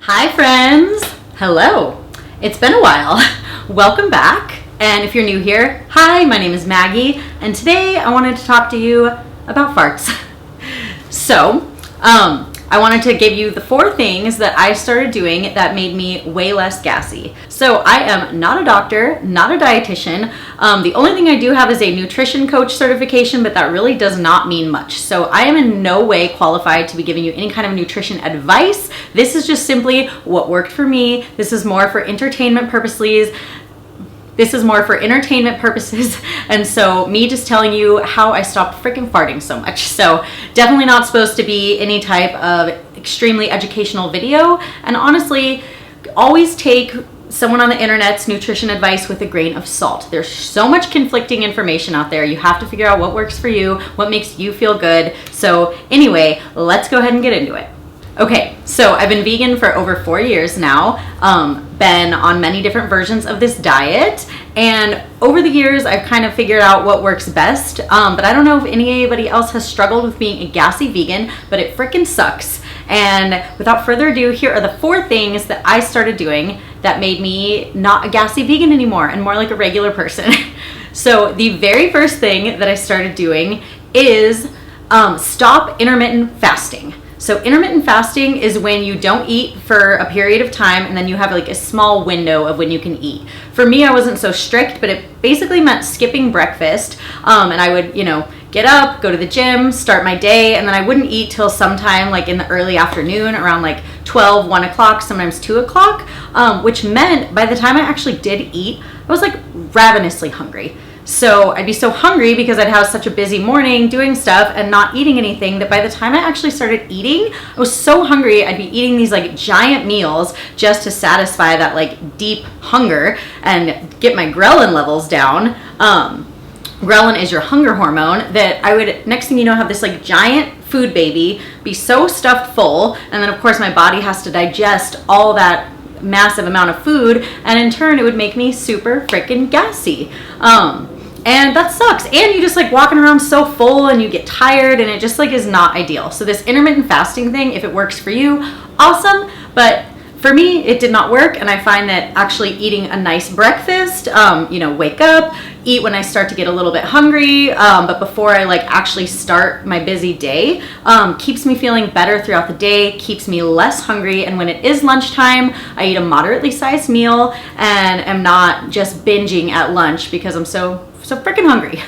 Hi friends! Hello! It's been a while. Welcome back. And if you're new here, hi, my name is Maggie, and today I wanted to talk to you about farts. So, I wanted to give you the 4 things that I started doing that made me way less gassy. So I am not a doctor, not a dietitian. The only thing I do have is a nutrition coach certification, but that really does not mean much. So I am in no way qualified to be giving you any kind of nutrition advice. This is just simply what worked for me. This is more for entertainment purposes. And so me just telling you how I stopped freaking farting so much. So definitely not supposed to be any type of extremely educational video. And honestly, always take someone on the internet's nutrition advice with a grain of salt. There's so much conflicting information out there. You have to figure out what works for you, what makes you feel good. So anyway, let's go ahead and get into it. Okay, so I've been vegan for over 4 years now, been on many different versions of this diet, and over the years I've kind of figured out what works best, but I don't know if anybody else has struggled with being a gassy vegan, but it frickin' sucks. And without further ado, here are the 4 things that I started doing that made me not a gassy vegan anymore and more like a regular person. So the very first thing that I started doing is stop intermittent fasting. So intermittent fasting is when you don't eat for a period of time and then you have like a small window of when you can eat. For me, I wasn't so strict, but it basically meant skipping breakfast. And I would, get up, go to the gym, start my day, and then I wouldn't eat till sometime like in the early afternoon around like 12, 1 o'clock, sometimes 2 o'clock, which meant by the time I actually did eat, I was like ravenously hungry. So I'd be so hungry because I'd have such a busy morning doing stuff and not eating anything that by the time I actually started eating, I was so hungry I'd be eating these like giant meals just to satisfy that like deep hunger and get my ghrelin levels down. Ghrelin is your hunger hormone that I would, next thing you know, have this like giant food baby, be so stuffed full, and then of course my body has to digest all that massive amount of food, and in turn it would make me super freaking gassy. And that sucks. And you just like walking around so full and you get tired and it just like is not ideal. So this intermittent fasting thing, if it works for you, awesome. But for me, it did not work. And I find that actually eating a nice breakfast, wake up, eat when I start to get a little bit hungry, but before I like actually start my busy day, keeps me feeling better throughout the day, keeps me less hungry. And when it is lunchtime, I eat a moderately sized meal and am not just binging at lunch because I'm so freaking hungry.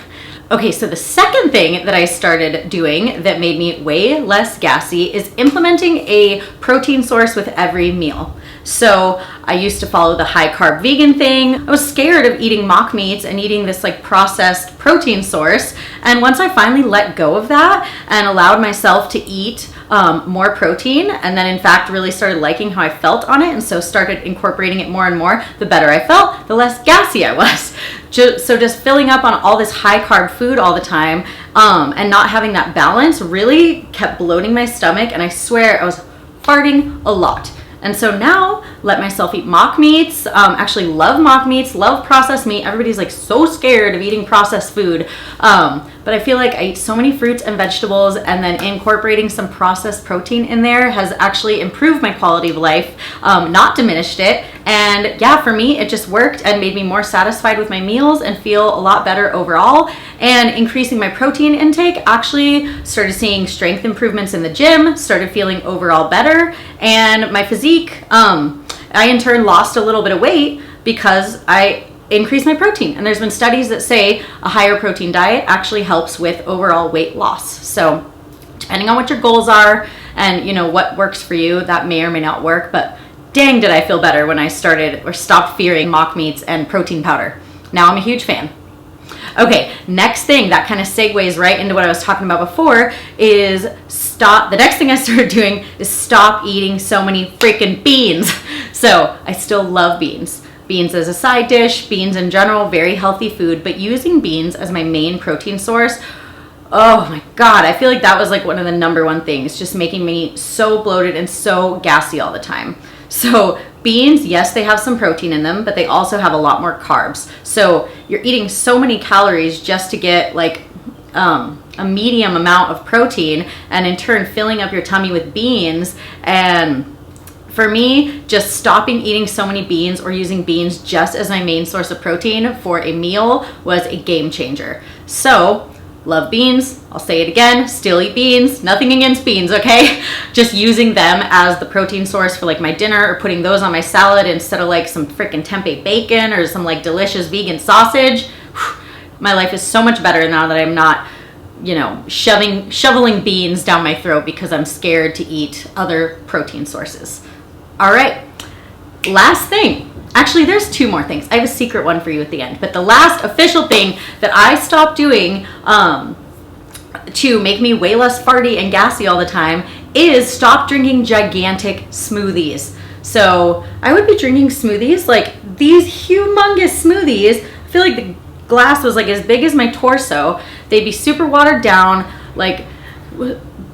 Okay, so the second thing that I started doing that made me way less gassy is implementing a protein source with every meal. So I used to follow the high carb vegan thing. I was scared of eating mock meats and eating this like processed protein source. And once I finally let go of that and allowed myself to eat more protein, and then in fact really started liking how I felt on it, and so started incorporating it more and more, the better I felt, the less gassy I was. So just filling up on all this high carb food all the time and not having that balance really kept bloating my stomach, and I swear I was farting a lot. And so now let myself eat mock meats, actually love mock meats, love processed meat. Everybody's like so scared of eating processed food. But I feel like I eat so many fruits and vegetables, and then incorporating some processed protein in there has actually improved my quality of life, not diminished it. And yeah, for me, it just worked and made me more satisfied with my meals and feel a lot better overall. And increasing my protein intake, actually started seeing strength improvements in the gym, started feeling overall better. And my physique, I in turn lost a little bit of weight because I increase my protein. And there's been studies that say a higher protein diet actually helps with overall weight loss. So depending on what your goals are and what works for you, that may or may not work, but dang did I feel better when I started or stopped fearing mock meats and protein powder. Now I'm a huge fan. Okay, next thing that kind of segues right into what I was talking about before is the next thing I started doing is stop eating so many freaking beans. So I still love beans. Beans as a side dish, beans in general, very healthy food, but using beans as my main protein source, oh my God, I feel like that was like one of the number one things, just making me so bloated and so gassy all the time. So beans, yes, they have some protein in them, but they also have a lot more carbs. So you're eating so many calories just to get like a medium amount of protein, and in turn filling up your tummy with beans and For me, just stopping eating so many beans or using beans just as my main source of protein for a meal was a game changer. So, love beans. I'll say it again, still eat beans. Nothing against beans, okay? Just using them as the protein source for like my dinner, or putting those on my salad instead of like some freaking tempeh bacon or some like delicious vegan sausage. My life is so much better now that I'm not, you know, shoveling beans down my throat because I'm scared to eat other protein sources. All right, last thing. Actually, there's two more things. I have a secret one for you at the end. But the last official thing that I stopped doing to make me way less farty and gassy all the time is stop drinking gigantic smoothies. So I would be drinking smoothies, like these humongous smoothies. I feel like the glass was like as big as my torso. They'd be super watered down, like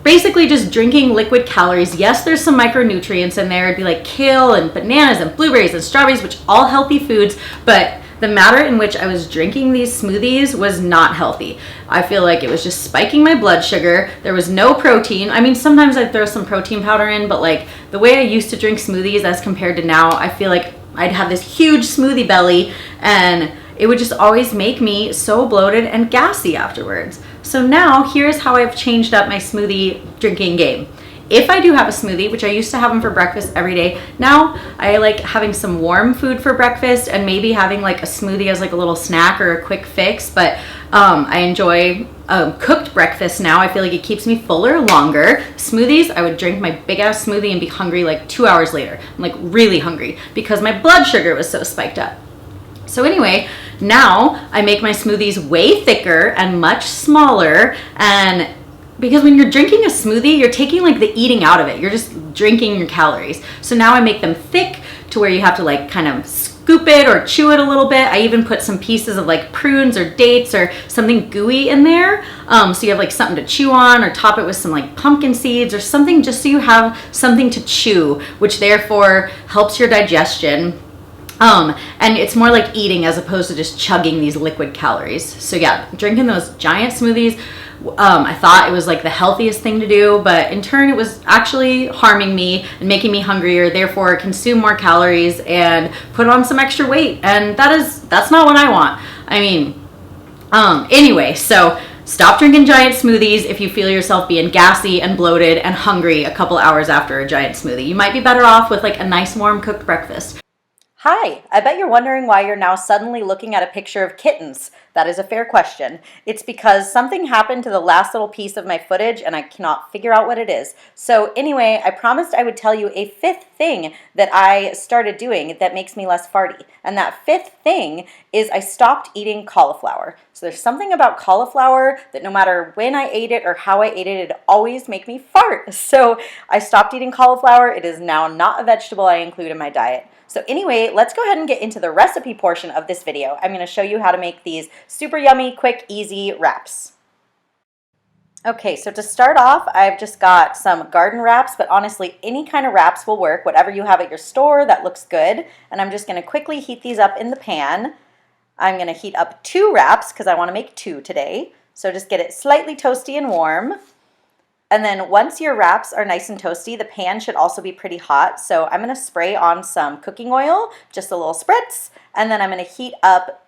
basically just drinking liquid calories. Yes, there's some micronutrients in there. It'd be like kale and bananas and blueberries and strawberries, which all healthy foods, but the manner in which I was drinking these smoothies was not healthy. I feel like it was just spiking my blood sugar. There was no protein. I mean, sometimes I'd throw some protein powder in, but like the way I used to drink smoothies as compared to now, I feel like I'd have this huge smoothie belly and it would just always make me so bloated and gassy afterwards. So now here's how I've changed up my smoothie drinking game. If I do have a smoothie, which I used to have them for breakfast every day, now I like having some warm food for breakfast and maybe having like a smoothie as like a little snack or a quick fix. But I enjoy cooked breakfast now. I feel like it keeps me fuller longer. Smoothies, I would drink my big ass smoothie and be hungry like 2 hours later. I'm like really hungry because my blood sugar was so spiked up. So anyway, now I make my smoothies way thicker and much smaller, and because when you're drinking a smoothie, you're taking like the eating out of it. You're just drinking your calories. So now I make them thick to where you have to like kind of scoop it or chew it a little bit. I even put some pieces of like prunes or dates or something gooey in there. So you have like something to chew on, or top it with some like pumpkin seeds or something, just so you have something to chew, which therefore helps your digestion. And it's more like eating as opposed to just chugging these liquid calories. So yeah, drinking those giant smoothies, I thought it was like the healthiest thing to do, but in turn it was actually harming me and making me hungrier, therefore consume more calories and put on some extra weight. And that's not what I want. I mean, anyway, so stop drinking giant smoothies if you feel yourself being gassy and bloated and hungry a couple hours after a giant smoothie. You might be better off with like a nice warm cooked breakfast. Hi, I bet you're wondering why you're now suddenly looking at a picture of kittens. That is a fair question. It's because something happened to the last little piece of my footage and I cannot figure out what it is. So anyway, I promised I would tell you a fifth thing that I started doing that makes me less farty. And that fifth thing is I stopped eating cauliflower. So there's something about cauliflower that no matter when I ate it or how I ate it, it'd always make me fart. So I stopped eating cauliflower. It is now not a vegetable I include in my diet. So anyway, let's go ahead and get into the recipe portion of this video. I'm going to show you how to make these super yummy, quick, easy wraps. Okay, so to start off, I've just got some garden wraps, but honestly, any kind of wraps will work, whatever you have at your store that looks good. And I'm just going to quickly heat these up in the pan. I'm going to heat up 2 wraps because I want to make 2 today. So just get it slightly toasty and warm. And then once your wraps are nice and toasty, the pan should also be pretty hot. So I'm going to spray on some cooking oil, just a little spritz, and then I'm going to heat up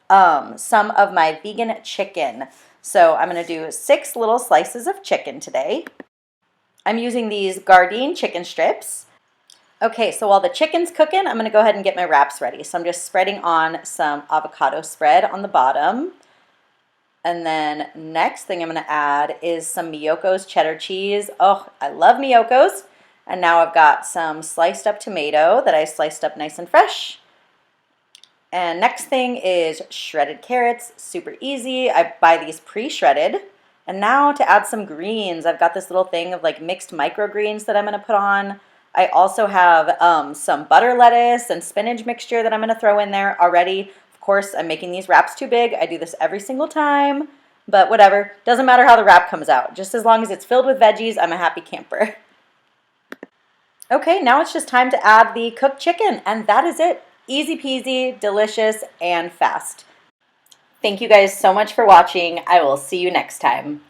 some of my vegan chicken. So I'm going to do 6 little slices of chicken today. I'm using these Gardein chicken strips. Okay, so while the chicken's cooking, I'm going to go ahead and get my wraps ready. So I'm just spreading on some avocado spread on the bottom. And then next thing I'm going to add is some Miyoko's cheddar cheese. Oh, I love Miyoko's. And now I've got some sliced up tomato that I sliced up nice and fresh. And next thing is shredded carrots, super easy. I buy these pre-shredded. And now to add some greens, I've got this little thing of like mixed microgreens that I'm going to put on. I also have some butter lettuce and spinach mixture that I'm going to throw in there already. Of course, I'm making these wraps too big. I do this every single time, but whatever. Doesn't matter how the wrap comes out. Just as long as it's filled with veggies, I'm a happy camper. Okay, now it's just time to add the cooked chicken, and that is it. Easy peasy, delicious, and fast. Thank you guys so much for watching. I will see you next time.